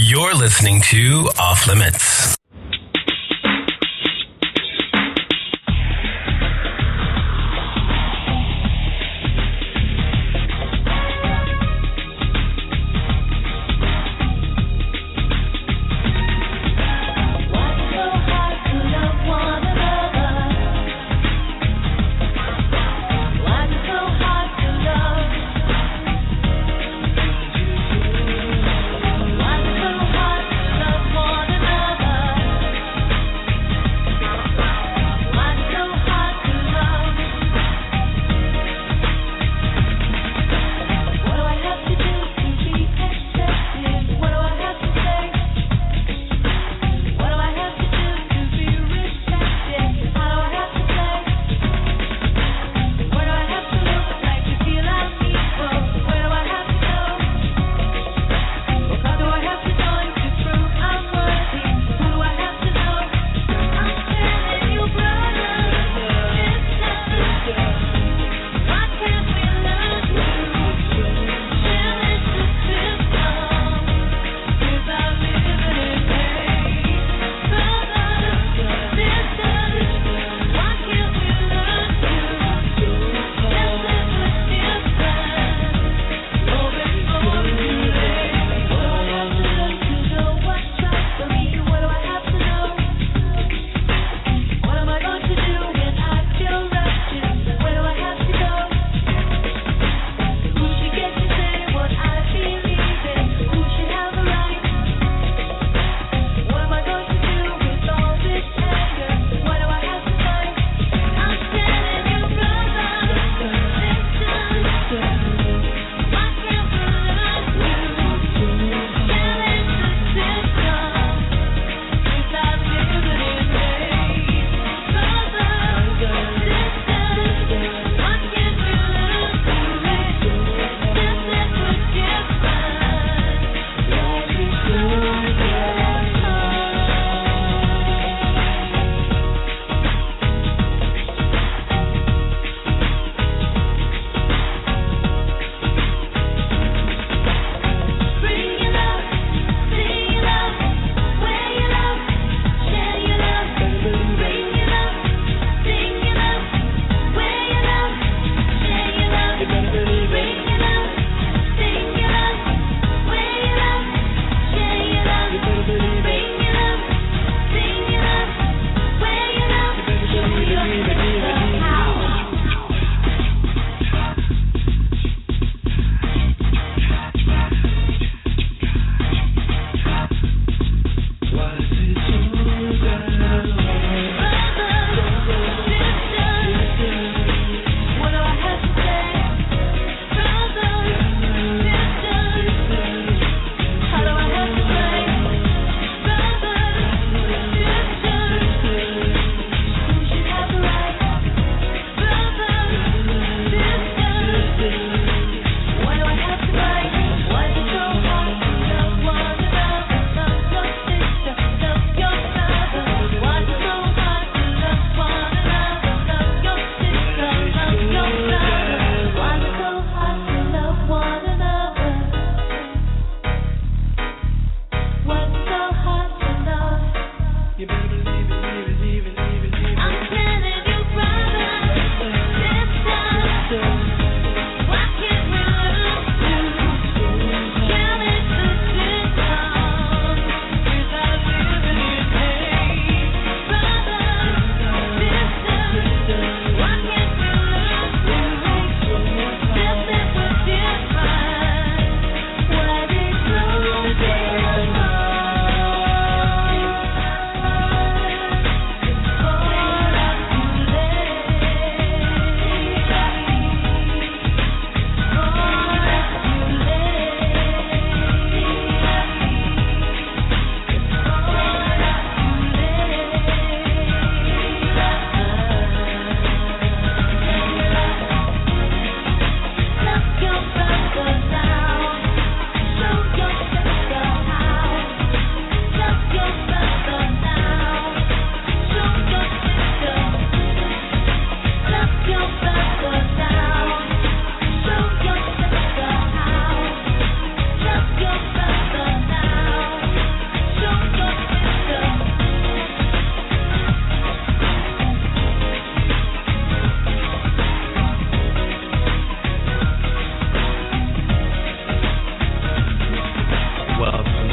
You're listening to Off Limits.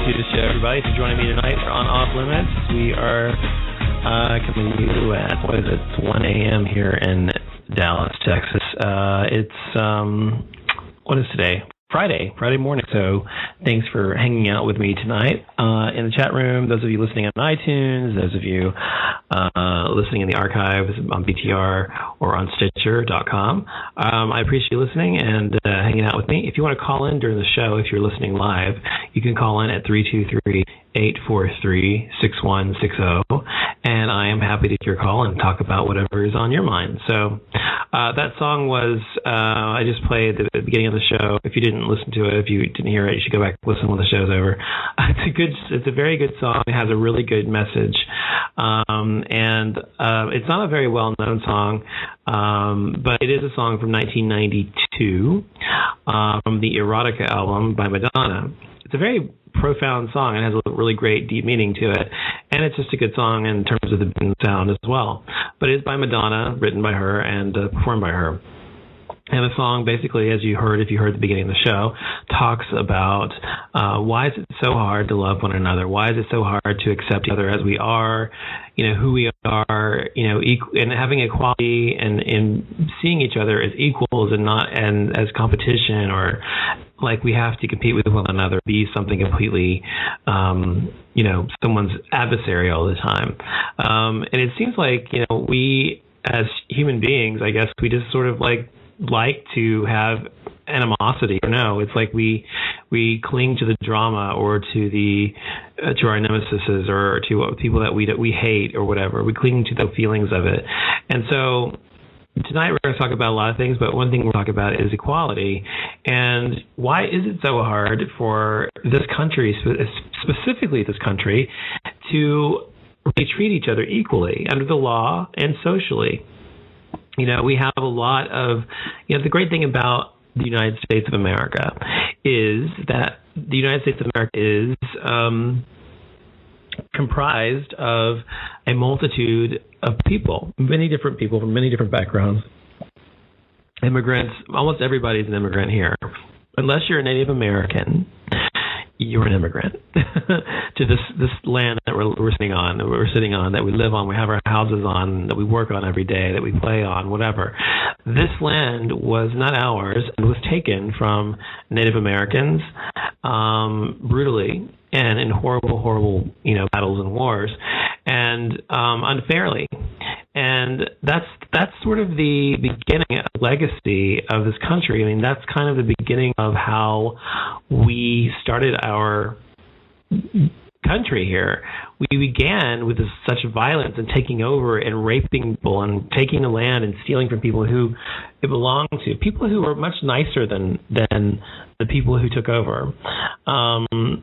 to the show, everybody. For joining me tonight on Off Limits. We are coming to you at, it's 1 a.m. here in Dallas, Texas. What is today? Friday morning. So thanks for hanging out with me tonight in the chat room. Those of you listening on iTunes, those of you listening in the archives on BTR or on Stitcher.com. I appreciate you listening and hanging out with me. If you want to call in during the show, if you're listening live, you can call in at 323-843-6160, and I am happy to take your call and talk about whatever is on your mind. So that song was, I just played at the beginning of the show. If you didn't listen to it, if you didn't hear it, you should go back and listen when the show's over. It's a very good song. It has a really good message. And it's not a very well-known song, but it is a song from 1992 from the Erotica album by Madonna. It's a very profound song and has a really great deep meaning to it, and it's just a good song in terms of the sound as well. But it's by Madonna, written by her, and performed by her. And the song basically, as you heard, if you heard the beginning of the show, talks about why is it so hard to love one another? Why is it so hard to accept each other as we are, who we are, and having equality and seeing each other as equals and not and as competition or like we have to compete with one another, be something completely, someone's adversary all the time. And it seems like, we as human beings, I guess, we just sort of like to have animosity. No, it's like we cling to the drama or to our nemesises or to people that we hate or whatever. We cling to the feelings of it. And so tonight we're going to talk about a lot of things, but one thing we'll talk about is equality. And why is it so hard for this country, specifically this country, to really treat each other equally under the law and socially? We have a lot of, the great thing about the United States of America is that the United States of America is comprised of a multitude of people, many different people from many different backgrounds. Immigrants, almost everybody's an immigrant here. Unless you're a Native American, you're an immigrant to this land that we're sitting on, that we live on, we have our houses on, that we work on every day, that we play on, whatever. This land was not ours and was taken from Native Americans brutally and in horrible, battles and wars, and unfairly. And that's sort of the beginning legacy of this country. I mean, that's kind of the beginning of how we started our country here. We began with such violence and taking over and raping people and taking the land and stealing from people who it belonged to, people who were much nicer than the people who took over. And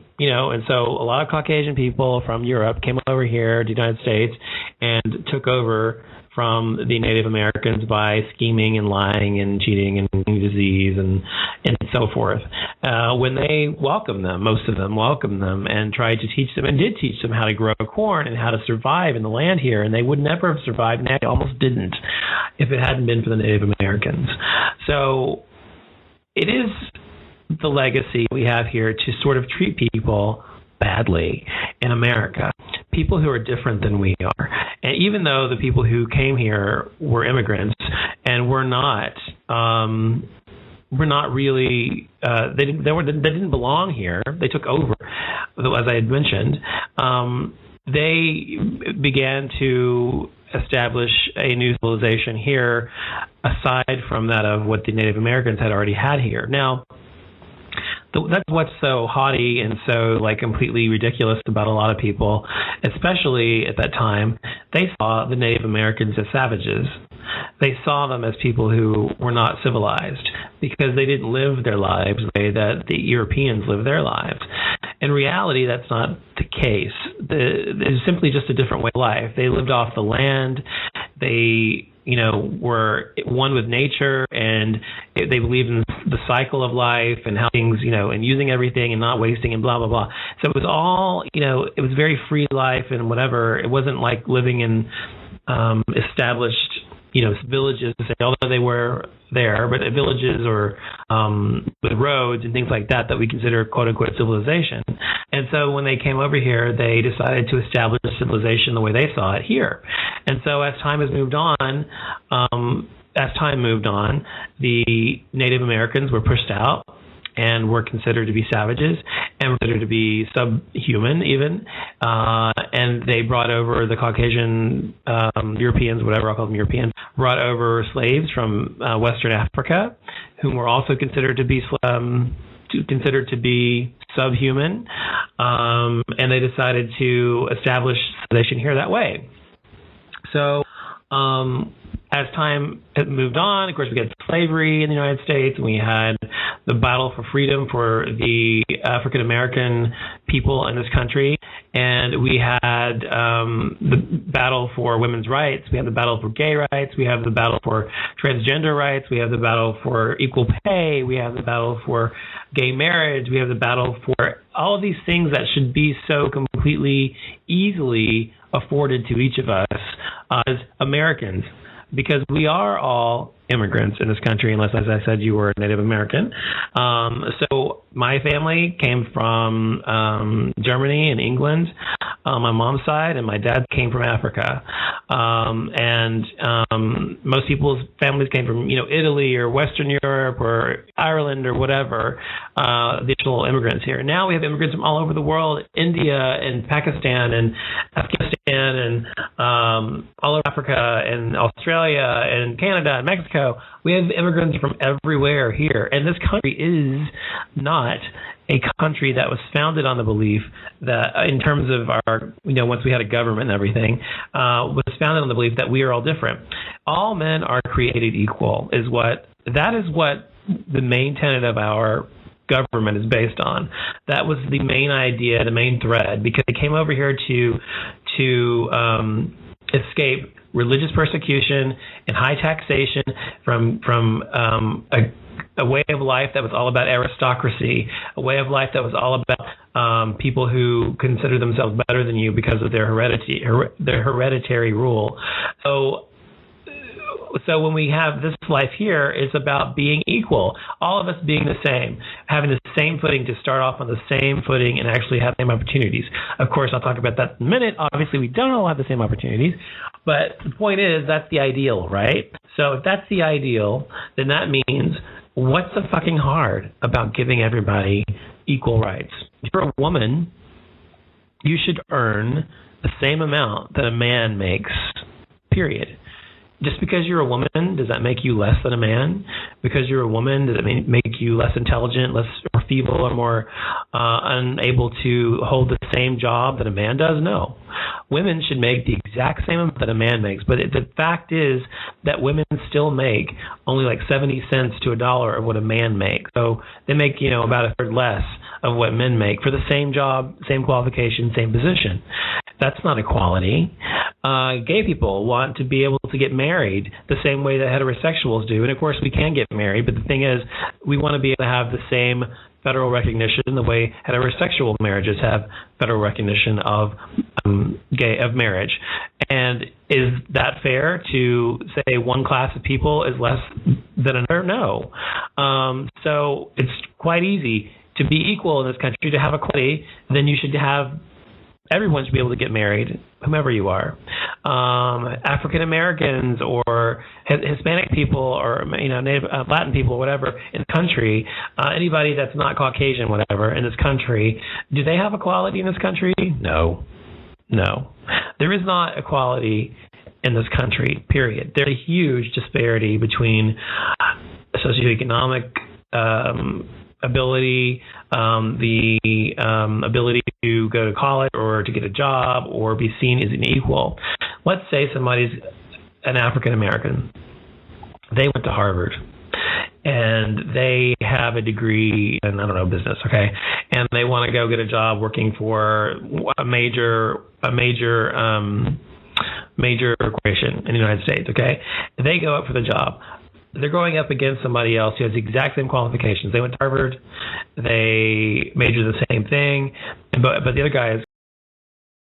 so a lot of Caucasian people from Europe came over here to the United States and took over from the Native Americans by scheming and lying and cheating and disease and so forth. When they welcomed them, most of them welcomed them and tried to teach them and did teach them how to grow corn and how to survive in the land here. And they would never have survived, and they almost didn't, if it hadn't been for the Native Americans. So it is the legacy we have here to sort of treat people badly in America, people who are different than we are. And even though the people who came here were immigrants and were not really, they didn't belong here. They took over, as I had mentioned. They began to establish a new civilization here, aside from that of what the Native Americans had already had here. Now, that's what's so haughty and so completely ridiculous about a lot of people, especially at that time. They saw the Native Americans as savages. They saw them as people who were not civilized because they didn't live their lives the way that the Europeans lived their lives. In reality, that's not the case. It's simply just a different way of life. They lived off the land. They were one with nature, and they believed in the cycle of life and how things, and using everything and not wasting and blah, blah, blah. So it was all, it was very free life and whatever. It wasn't like living in established villages, although they were there, but villages or with roads and things like that we consider quote unquote civilization. And so when they came over here, they decided to establish civilization the way they saw it here. And so as time moved on, the Native Americans were pushed out and were considered to be savages and were considered to be subhuman even. And they brought over the Caucasian Europeans, whatever I'll call them, Europeans, brought over slaves from Western Africa, whom were also considered to be subhuman. And they decided to establish civilization here that way. So as time moved on, of course, we had slavery in the United States, and we had the battle for freedom for the African American people in this country, and we had the battle for women's rights, we have the battle for gay rights, we have the battle for transgender rights, we have the battle for equal pay, we have the battle for gay marriage, we have the battle for all of these things that should be so completely easily afforded to each of us as Americans. Because we are all immigrants in this country, unless, as I said, you were a Native American. So my family came from Germany and England on my mom's side, and my dad came from Africa. And most people's families came from, Italy or Western Europe or Ireland or whatever, the actual immigrants here. Now we have immigrants from all over the world, India and Pakistan and Afghanistan and all over Africa and Australia and Canada and Mexico. We have immigrants from everywhere here. And this country is not a country that was founded on the belief that, in terms of our, once we had a government and everything, was founded on the belief that we are all different. All men are created equal is what the main tenet of our government is based on. That was the main idea, the main thread, because they came over here to escape religious persecution and high taxation from a way of life that was all about aristocracy, a way of life that was all about people who consider themselves better than you because of their hereditary rule. So when we have this life here, it's about being equal, all of us being the same, having the same footing, to start off on the same footing and actually have the same opportunities. Of course, I'll talk about that in a minute. Obviously, we don't all have the same opportunities, but the point is that's the ideal, right? So if that's the ideal, then that means what's so fucking hard about giving everybody equal rights? If you're a woman, you should earn the same amount that a man makes, period. Just because you're a woman, does that make you less than a man? Because you're a woman, does it make you less intelligent, less or feeble, or more unable to hold the same job that a man does? No. Women should make the exact same amount that a man makes. But the fact is that women still make only like 70 cents to $1 of what a man makes. So they make, about a third less of what men make for the same job, same qualification, same position. That's not equality. Gay people want to be able to get married the same way that heterosexuals do. And, of course, we can get married. But the thing is, we want to be able to have the same federal recognition the way heterosexual marriages have federal recognition of marriage. And is that fair to say one class of people is less than another? No. So it's quite easy to be equal in this country, to have equality. Then you should have everyone should be able to get married, whomever you are. African Americans or Hispanic people or Native Latin people, whatever, in the country, anybody that's not Caucasian, whatever, in this country, do they have equality in this country? No. There is not equality in this country, period. There's a huge disparity between socioeconomic ability, the ability to go to college or to get a job or be seen as an equal. Let's say somebody's an African American. They went to Harvard and they have a degree in, business, okay? And they want to go get a job working for a major corporation in the United States, okay? They go up for the job. They're going up against somebody else who has the exact same qualifications. They went to Harvard. They majored the same thing. But the other guy is